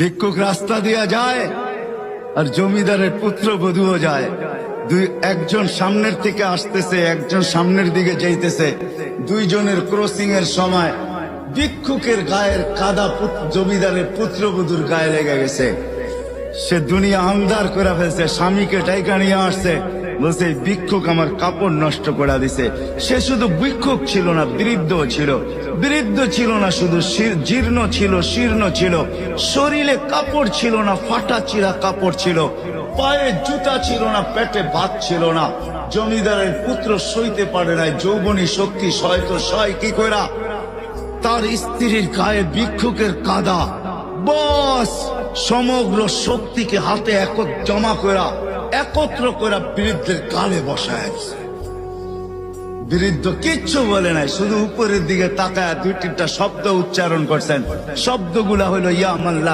ভিক্ষুক রাস্তা দিয়া যায় আর জমিদারের পুত্রবধূও যায়। একজন সামনের থেকে আসতেছে, একজন সামনের দিকে যাইতেছে। দুইজনের ক্রসিং এর সময় ভিক্ষুকের গায়ের কাদা জমিদারের পুত্রবধূর গায়ে লেগে গেছে। সে দুনিয়া আন্দার করে ফেলছে, স্বামীকে টাইকা নিয়ে আসছে, বলছে ভিক্ষুক আমার কাপড় নষ্ট করে দিছে। সে শুধু ভিক্ষুক ছিল না, বৃদ্ধ ছিল। বৃদ্ধ ছিল না শুধু, জীর্ণ ছিল, শীর্ণ ছিল। শরীরে কাপড় ছিল না, ফাটা চিরা কাপড় ছিল। পায়ে জুতা ছিল না, পেটে ভাত ছিল না। জমিদারের পুত্র সইতে পারে নাই, যৌবনী শক্তি সয়তো সয় কি কইরা তার স্ত্রীর গায়ে ভিক্ষুকের কাদা, বস সমগ্র শক্তিকে হাতে জমা করা একত্র করে বৃদ্ধের গালে বসায়। বৃদ্ধ কিচ্ছু বলে নাই, শুধু উপরের দিকে তাকায় দুই তিনটা শব্দ উচ্চারণ করছেন। শব্দগুলা হলো ইয়া মাল্লা।